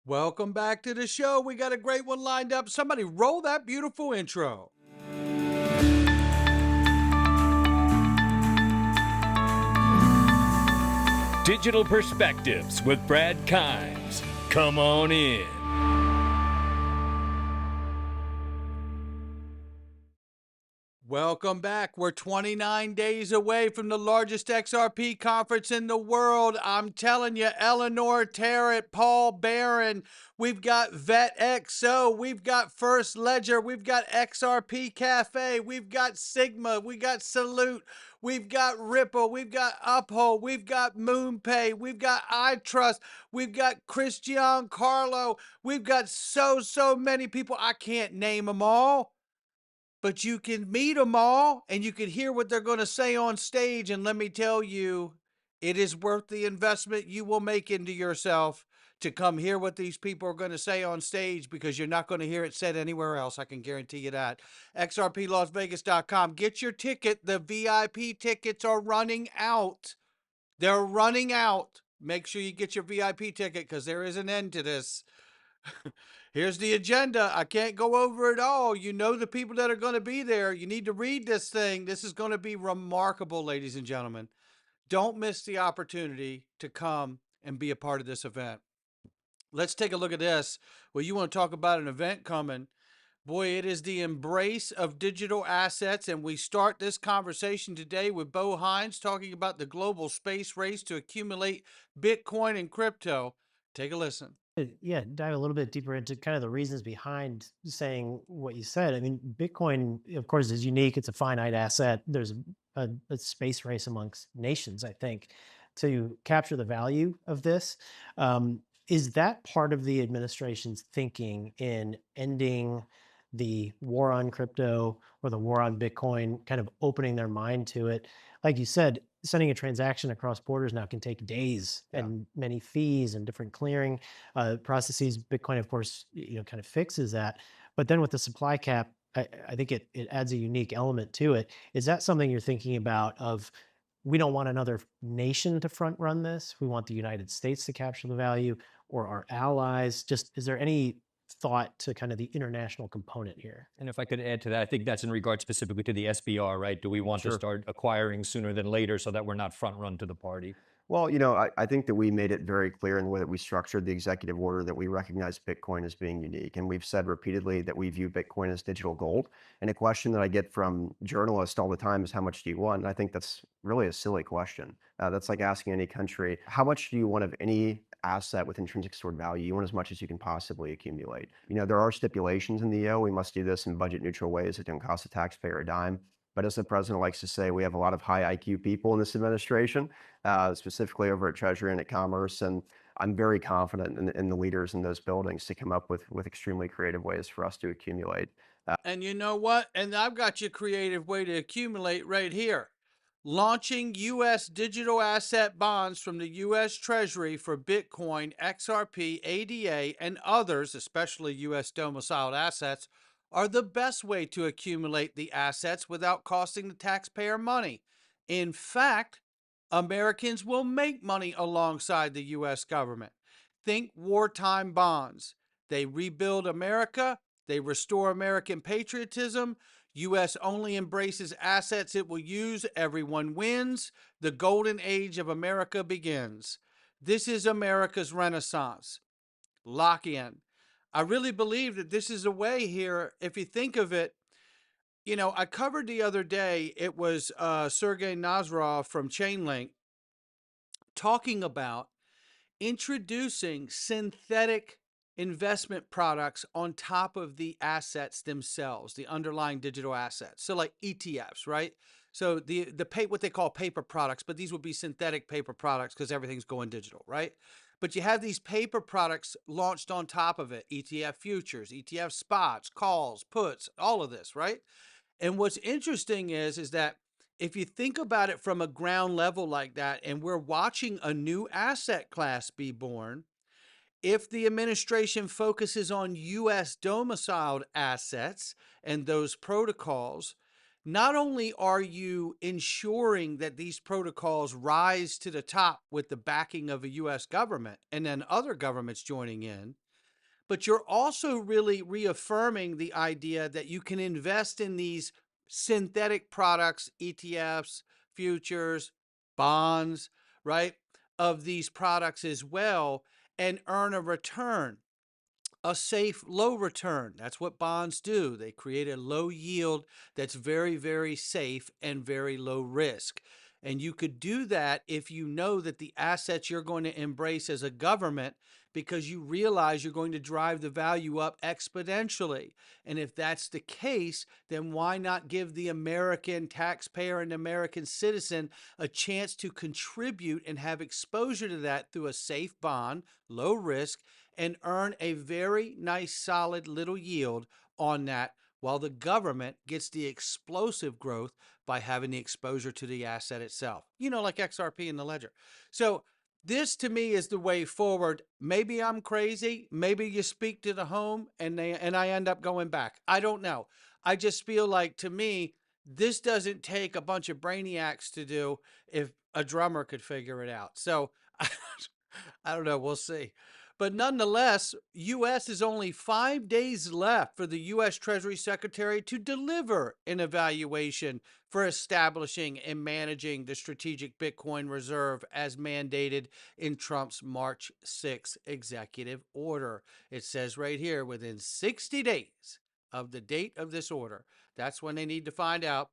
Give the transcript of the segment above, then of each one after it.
Welcome back to the show. We got a great one lined up. Somebody roll that beautiful intro. Digital Perspectives with Brad Kimes. Come on in. Welcome back. We're 29 days away from the largest XRP conference in the world. I'm telling you, Eleanor Tarrant, Paul Barron, we've got VetXO, we've got First Ledger, we've got XRP Cafe, we've got Sigma, we got Salute, we've got Ripple, we've got Uphold, we've got MoonPay, we've got iTrust, we've got Christian Carlo, we've got so many people. I can't name them all. But you can meet them all and you can hear what they're going to say on stage. And let me tell you, it is worth the investment you will make into yourself to come hear what these people are going to say on stage, because you're not going to hear it said anywhere else. I can guarantee you that. XRPLasVegas.com. Get your ticket. The VIP tickets are running out. They're running out. Make sure you get your VIP ticket, because there is an end to this. Here's the agenda. I can't go over it all. You know the people that are going to be there. You need to read this thing. This is going to be remarkable, ladies and gentlemen. Don't miss the opportunity to come and be a part of this event. Let's take a look at this. Well, you want to talk about an event coming. Boy, it is the embrace of digital assets, and we start this conversation today with Bo Hines talking about the global space race to accumulate Bitcoin and crypto. Take a listen. Yeah, dive a little bit deeper into kind of the reasons behind saying what you said. I mean, Bitcoin, of course, is unique. It's a finite asset. There's a space race amongst nations, I think, to capture the value of this. Is that part of the administration's thinking in ending the war on crypto or the war on Bitcoin, kind of opening their mind to it? Like you said, sending a transaction across borders now can take days and many fees and different clearing processes. Bitcoin, of course, kind of fixes that. But then with the supply cap, I think it adds a unique element to it. Is that something you're thinking about of, we don't want another nation to front run this. We want the United States to capture the value, or our allies. Just, is there any thought to kind of the international component here? And if I could add to that, I think that's in regard specifically to the SBR, right? Do we want to start acquiring sooner than later so that we're not front run to the party? Well, I think that we made it very clear in the way that we structured the executive order that we recognize Bitcoin as being unique. And we've said repeatedly that we view Bitcoin as digital gold. And a question that I get from journalists all the time is, how much do you want? And I think that's really a silly question. That's like asking any country, how much do you want of any asset with intrinsic stored value? You want as much as you can possibly accumulate. There are stipulations in the EO. We must do this in budget neutral ways that don't cost the taxpayer a dime. But as the president likes to say, we have a lot of high IQ people in this administration, specifically over at Treasury and at Commerce. And I'm very confident in the leaders in those buildings to come up with extremely creative ways for us to accumulate. And you know what? And I've got your creative way to accumulate right here. Launching U.S. digital asset bonds from the U.S. Treasury for Bitcoin, XRP, ADA, and others, especially U.S. domiciled assets, are the best way to accumulate the assets without costing the taxpayer money. In fact, Americans will make money alongside the U.S. government. Think wartime bonds. They rebuild America. They restore American patriotism. U.S. only embraces assets it will use. Everyone wins. The golden age of America begins. This is America's Renaissance. Lock in. I really believe that this is a way here, if you think of it. I covered the other day, it was Sergey Nazarov from Chainlink talking about introducing synthetic investment products on top of the assets themselves, the underlying digital assets. So like ETFs, right? So what they call paper products, but these would be synthetic paper products because everything's going digital, right? But you have these paper products launched on top of it, ETF futures, ETF spots, calls, puts, all of this, right? And what's interesting is that if you think about it from a ground level like that, and we're watching a new asset class be born, if the administration focuses on U.S. domiciled assets and those protocols, not only are you ensuring that these protocols rise to the top with the backing of a U.S. government and then other governments joining in, but you're also really reaffirming the idea that you can invest in these synthetic products, ETFs, futures, bonds, right, of these products as well, and earn a return, a safe low return. That's what bonds do. They create a low yield that's very, very safe and very low risk. And you could do that if you know that the assets you're going to embrace as a government, because you realize you're going to drive the value up exponentially. And if that's the case, then why not give the American taxpayer and American citizen a chance to contribute and have exposure to that through a safe bond, low risk, and earn a very nice, solid little yield on that, while the government gets the explosive growth by having the exposure to the asset itself, like XRP in the ledger. So this to me is the way forward. Maybe I'm crazy. Maybe you speak to the home and I end up going back. I don't know. I just feel like, to me, this doesn't take a bunch of brainiacs to do if a drummer could figure it out. So I don't know. We'll see. But nonetheless, U.S. is only 5 days left for the U.S. Treasury Secretary to deliver an evaluation for establishing and managing the strategic Bitcoin reserve as mandated in Trump's March 6 executive order. It says right here, within 60 days of the date of this order, that's when they need to find out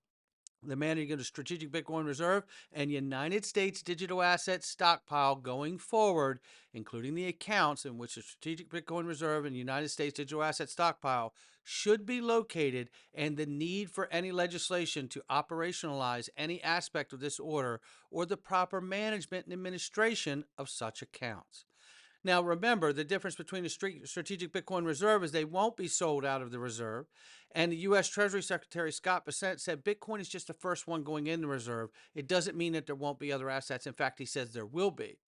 the managing of the strategic Bitcoin reserve and United States digital asset stockpile going forward, including the accounts in which the strategic Bitcoin reserve and United States digital asset stockpile should be located, and the need for any legislation to operationalize any aspect of this order or the proper management and administration of such accounts. Now, remember, the difference between the strategic Bitcoin reserve is they won't be sold out of the reserve. And the U.S. Treasury Secretary Scott Bessent said Bitcoin is just the first one going in the reserve. It doesn't mean that there won't be other assets. In fact, he says there will be.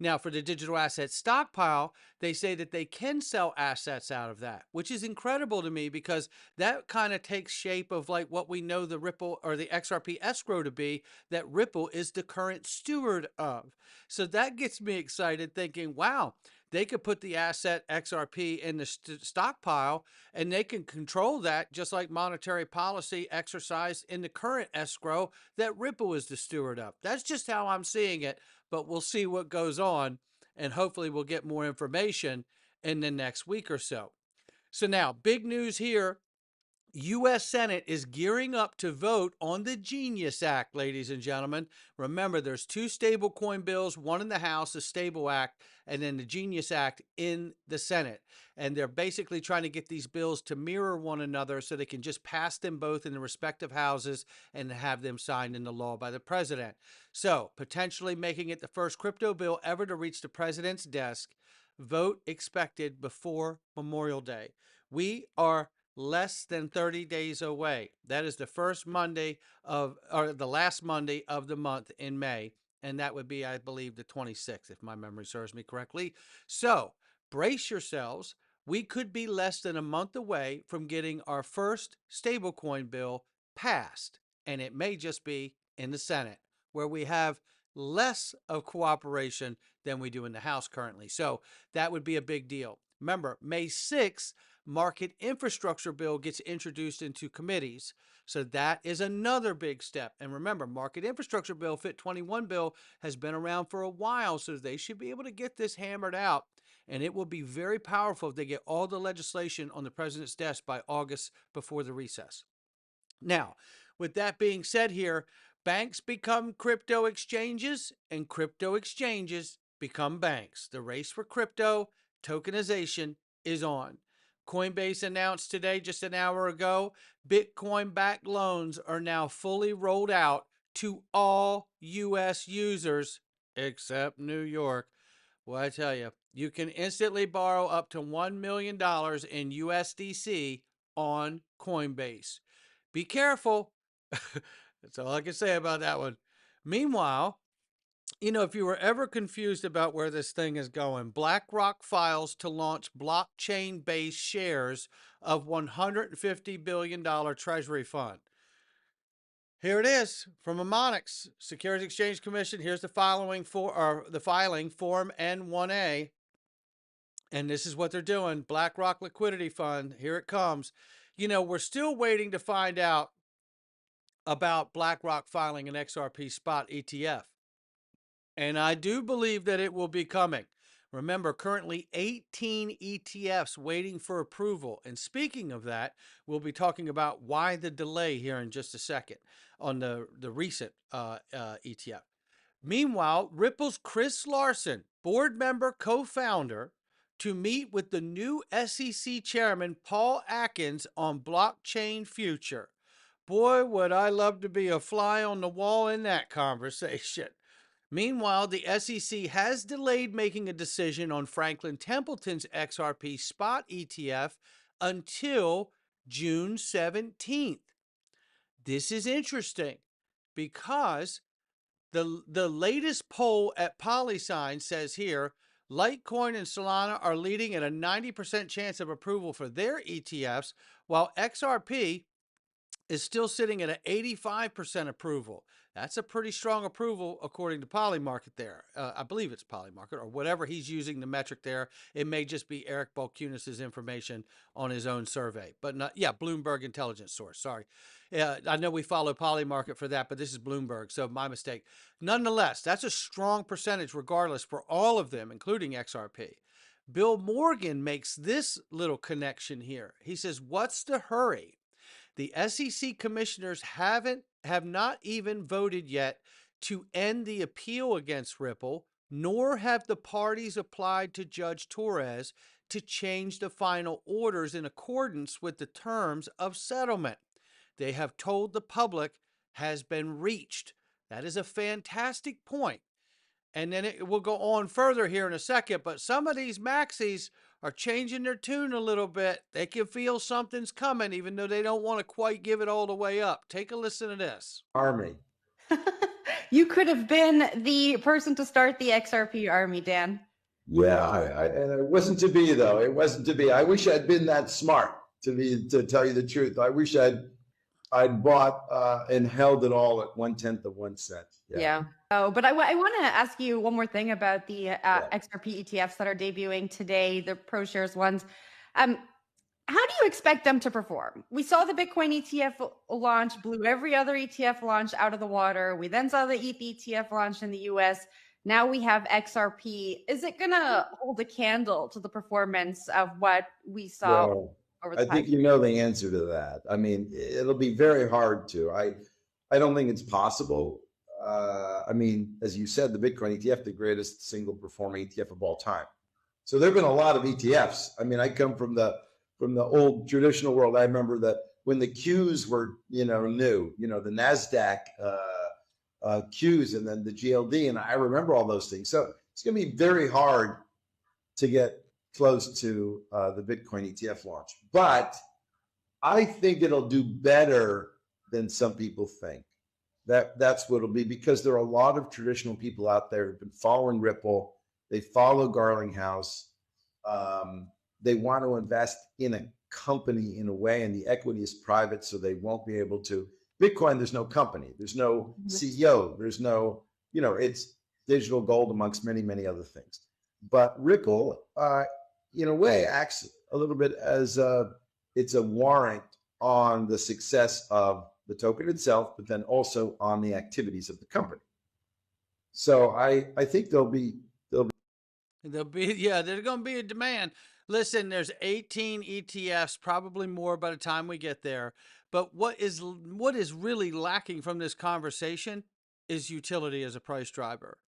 Now, for the digital asset stockpile, they say that they can sell assets out of that, which is incredible to me, because that kind of takes shape of like what we know the Ripple or the XRP escrow to be, that Ripple is the current steward of. So that gets me excited, thinking, wow, they could put the asset XRP in the stockpile and they can control that, just like monetary policy exercised in the current escrow that Ripple is the steward of. That's just how I'm seeing it, but we'll see what goes on, and hopefully we'll get more information in the next week or so. So now, big news here. U.S. Senate is gearing up to vote on the Genius Act, ladies and gentlemen. Remember, there's two stablecoin bills, one in the House, the Stable Act, and then the Genius Act in the Senate. And they're basically trying to get these bills to mirror one another so they can just pass them both in the respective houses and have them signed into law by the president. So, potentially making it the first crypto bill ever to reach the president's desk. Vote expected before Memorial Day. We are less than 30 days away. That is the first Monday or the last Monday of the month in May. And that would be, I believe, the 26th, if my memory serves me correctly. So brace yourselves. We could be less than a month away from getting our first stablecoin bill passed. And it may just be in the Senate, where we have less of cooperation than we do in the House currently. So that would be a big deal. Remember, May 6th, market infrastructure bill gets introduced into committees. So that is another big step. And remember, market infrastructure bill, FIT 21 bill, has been around for a while, so they should be able to get this hammered out. And it will be very powerful if they get all the legislation on the president's desk by August before the recess. Now, with that being said here, banks become crypto exchanges and crypto exchanges become banks. The race for crypto tokenization is on. Coinbase announced today, just an hour ago, Bitcoin-backed loans are now fully rolled out to all U.S. users except New York. Well, I tell you, you can instantly borrow up to $1 million in USDC on Coinbase. Be careful. That's all I can say about that one. Meanwhile, if you were ever confused about where this thing is going, Blackrock files to launch blockchain-based shares of $150 billion treasury fund. Here it is from Mnemonics, Securities Exchange Commission. Here's the filing Form N1A. And this is what they're doing. BlackRock Liquidity Fund, here it comes. You know, we're still waiting to find out about BlackRock filing an XRP spot ETF. And I do believe that it will be coming. Remember, currently 18 ETFs waiting for approval. And speaking of that, we'll be talking about why the delay here in just a second on the recent ETF. Meanwhile, Ripple's Chris Larsen, board member, co-founder, to meet with the new SEC chairman, Paul Atkins, on blockchain future. Boy, would I love to be a fly on the wall in that conversation. Meanwhile, the SEC has delayed making a decision on Franklin Templeton's XRP spot ETF until June 17th. This is interesting because the latest poll at PolySign says here, Litecoin and Solana are leading at a 90% chance of approval for their ETFs, while XRP is still sitting at an 85% approval. That's a pretty strong approval according to Polymarket there. I believe it's Polymarket or whatever he's using the metric there. It may just be Eric Balkunis's information on his own survey, but not, yeah, Bloomberg intelligence source. Sorry. I know we follow Polymarket for that, but this is Bloomberg, so my mistake. Nonetheless, that's a strong percentage regardless for all of them, including XRP. Bill Morgan makes this little connection here. He says, what's the hurry? The SEC commissioners have not even voted yet to end the appeal against Ripple, nor have the parties applied to Judge Torres to change the final orders in accordance with the terms of settlement. They have told the public has been reached. That is a fantastic point. And then it will go on further here in a second, but some of these maxis are changing their tune a little bit. They can feel something's coming, even though they don't want to quite give it all the way up. Take a listen to this. Army. You could have been the person to start the XRP army, Dan. Yeah, and it wasn't to be, though. It wasn't to be. I wish I'd been that smart, to tell you the truth. I wish I'd bought and held it all at 1/10 of 1 cent. Yeah. Oh, but I want to ask you one more thing about the XRP ETFs that are debuting today, the ProShares ones. How do you expect them to perform? We saw the Bitcoin ETF launch, blew every other ETF launch out of the water. We then saw the ETH ETF launch in the US. Now we have XRP. Is it going to hold a candle to the performance of what we saw over the I think you know the answer to that. I mean, it'll be very hard to. I don't think it's possible. I mean, as you said, the Bitcoin ETF, the greatest single performing ETF of all time. So there've been a lot of ETFs. I mean, I come from the old traditional world. I remember that when the Qs were, new, the NASDAQ Qs and then the GLD, and I remember all those things. So it's going to be very hard to get close to the Bitcoin ETF launch. But I think it'll do better than some people think. That's what it'll be, because there are a lot of traditional people out there who've been following Ripple. They follow Garlinghouse. They want to invest in a company in a way, and the equity is private, so they won't be able to. Bitcoin, there's no company, there's no CEO, there's no, it's digital gold amongst many, many other things. But Ripple, in a way, acts a little bit as it's a warrant on the success of the token itself, but then also on the activities of the company. So I think there'll be yeah, there's going to be a demand. Listen, there's 18 ETFs, probably more by the time we get there. But what is really lacking from this conversation is utility as a price driver.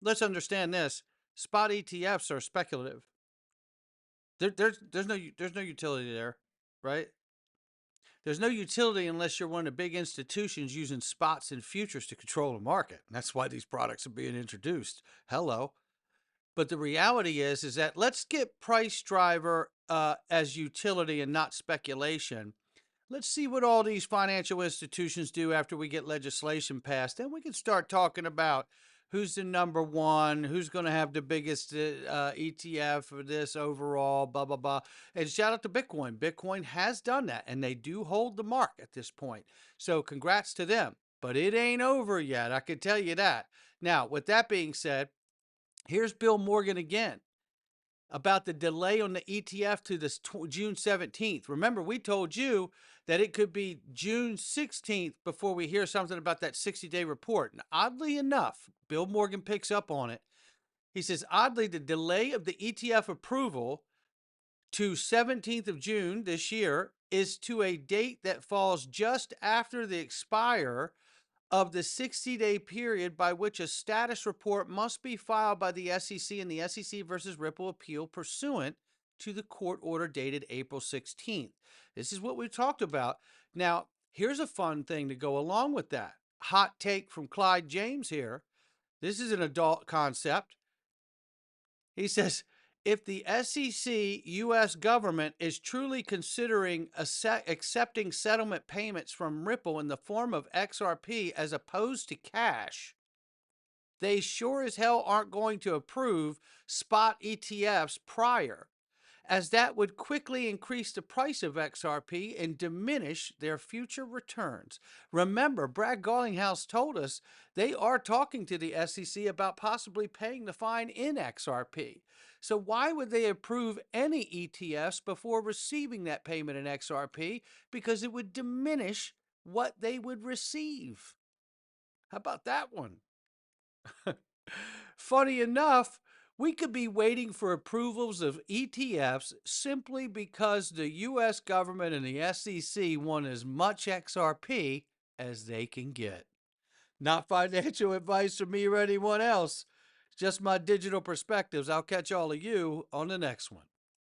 Let's understand this. Spot ETFs are speculative. There's no utility there, right? There's no utility unless you're one of the big institutions using spots and futures to control the market. And that's why these products are being introduced. Hello. But the reality is that let's get price driver as utility and not speculation. Let's see what all these financial institutions do after we get legislation passed. Then we can start talking about who's the number one, who's going to have the biggest ETF for this overall, blah, blah, blah. And shout out to Bitcoin. Bitcoin has done that, and they do hold the mark at this point. So congrats to them. But it ain't over yet, I can tell you that. Now, with that being said, here's Bill Morgan again. about the delay on the ETF to this June 17th. Remember, we told you that it could be June 16th before we hear something about that 60-day report. And oddly enough, Bill Morgan picks up on it. He says, oddly, the delay of the ETF approval to 17th of June this year is to a date that falls just after the expire of the 60-day period by which a status report must be filed by the SEC and the SEC versus Ripple appeal pursuant to the court order dated April 16th. This is what we talked about. Now, here's a fun thing to go along with that. Hot take from Clyde James here. This is an adult concept. He says, if the SEC U.S. government is truly considering accepting settlement payments from Ripple in the form of XRP as opposed to cash, they sure as hell aren't going to approve spot ETFs prior, as that would quickly increase the price of XRP and diminish their future returns. Remember, Brad Garlinghouse told us they are talking to the SEC about possibly paying the fine in XRP. So why would they approve any ETFs before receiving that payment in XRP? Because it would diminish what they would receive. How about that one? Funny enough, we could be waiting for approvals of ETFs simply because the U.S. government and the SEC want as much XRP as they can get. Not financial advice from me or anyone else, just my digital perspectives. I'll catch all of you on the next one.